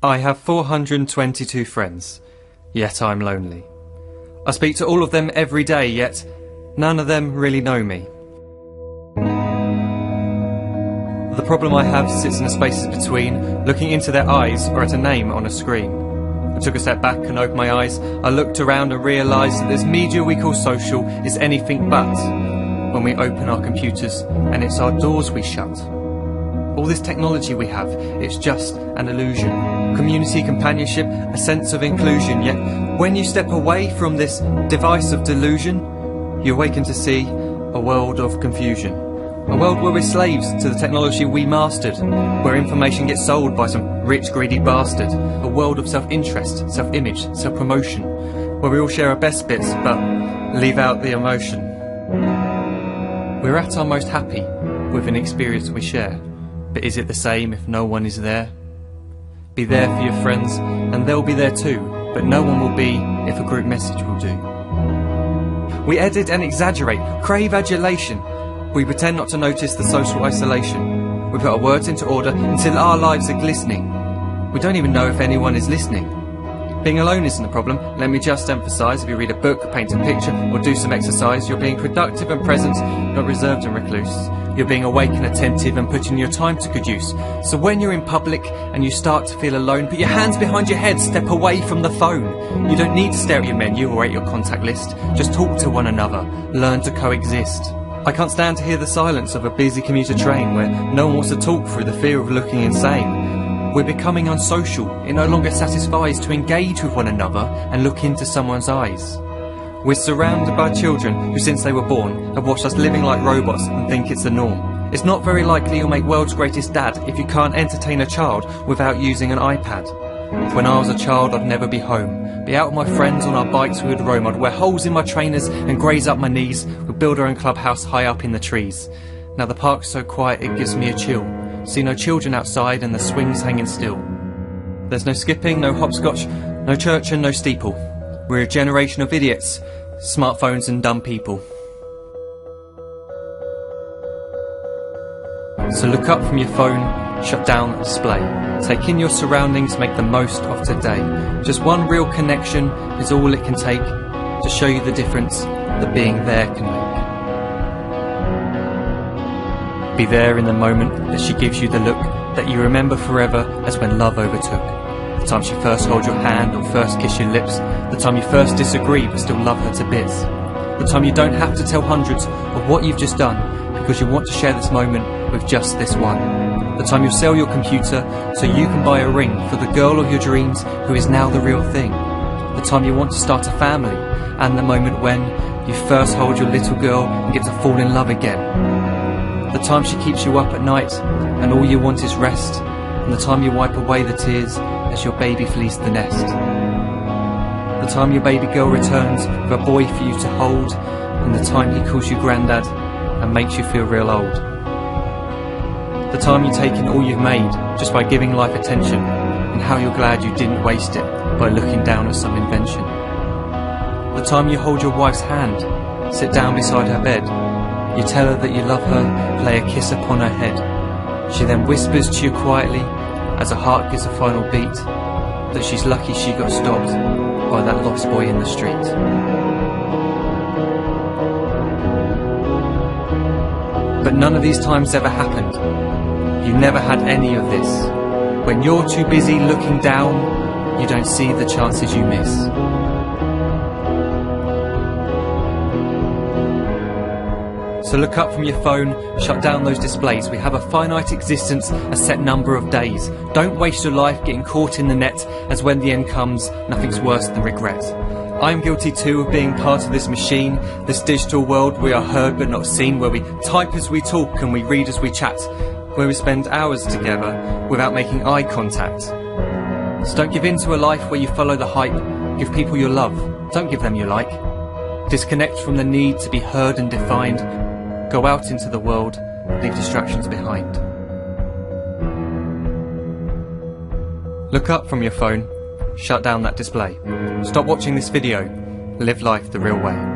I have 422 friends, yet I'm lonely. I speak to all of them every day, yet none of them really know me. The problem I have sits in the spaces between, looking into their eyes or at a name on a screen. I took a step back and opened my eyes. I looked around and realised that this media we call social is anything but when we open our computers and it's our doors we shut. All this technology we have, it's just an illusion. Community, companionship, a sense of inclusion. Yet when you step away from this device of delusion, you awaken to see a world of confusion. A world where we're slaves to the technology we mastered, where information gets sold by some rich, greedy bastard. A world of self-interest, self-image, self-promotion, where we all share our best bits but leave out the emotion. We're at our most happy with an experience we share. But is it the same if no one is there? Be there for your friends, and they'll be there too, but no one will be if a group message will do. We edit and exaggerate, crave adulation. We pretend not to notice the social isolation. We put our words into order until our lives are glistening. We don't even know if anyone is listening. Being alone isn't the problem. Let me just emphasise, if you read a book, paint a picture, or do some exercise, you're being productive and present, not reserved and recluse. You're being awake and attentive and putting your time to good use. So when you're in public and you start to feel alone, put your hands behind your head, step away from the phone. You don't need to stare at your menu or at your contact list. Just talk to one another. Learn to coexist. I can't stand to hear the silence of a busy commuter train where no one wants to talk through the fear of looking insane. We're becoming unsocial. It no longer satisfies to engage with one another and look into someone's eyes. We're surrounded by children who, since they were born, have watched us living like robots and think it's the norm. It's not very likely you'll make world's greatest dad if you can't entertain a child without using an iPad. When I was a child, I'd never be home. Be out with my friends on our bikes we would roam. I'd wear holes in my trainers and graze up my knees. We'd build our own clubhouse high up in the trees. Now the park's so quiet it gives me a chill. See no children outside and the swings hanging still. There's no skipping, no hopscotch, no church and no steeple. We're a generation of idiots, smartphones and dumb people. So look up from your phone, shut down the display. Take in your surroundings, make the most of today. Just one real connection is all it can take to show you the difference that being there can make. Be there in the moment that she gives you the look that you remember forever as when love overtook. The time she first holds your hand or first kiss your lips. The time you first disagree but still love her to bits. The time you don't have to tell hundreds of what you've just done because you want to share this moment with just this one. The time you sell your computer so you can buy a ring for the girl of your dreams who is now the real thing. The time you want to start a family, and the moment when you first hold your little girl and get to fall in love again. The time she keeps you up at night and all you want is rest, and the time you wipe away the tears as your baby flees the nest. The time your baby girl returns with a boy for you to hold, and the time he calls you granddad and makes you feel real old. The time you take in all you've made just by giving life attention, and how you're glad you didn't waste it by looking down at some invention. The time you hold your wife's hand, sit down beside her bed, you tell her that you love her, lay a kiss upon her head. She then whispers to you quietly, as her heart gives a final beat, that she's lucky she got stopped by that lost boy in the street. But none of these times ever happened. You never had any of this. When you're too busy looking down, you don't see the chances you miss. So look up from your phone, shut down those displays. We have a finite existence, a set number of days. Don't waste your life getting caught in the net, as when the end comes, nothing's worse than regret. I'm guilty too of being part of this machine, this digital world we are heard but not seen, where we type as we talk and we read as we chat, where we spend hours together without making eye contact. So don't give in to a life where you follow the hype. Give people your love, don't give them your like. Disconnect from the need to be heard and defined. Go out into the world, leave distractions behind. Look up from your phone, shut down that display. Stop watching this video, live life the real way.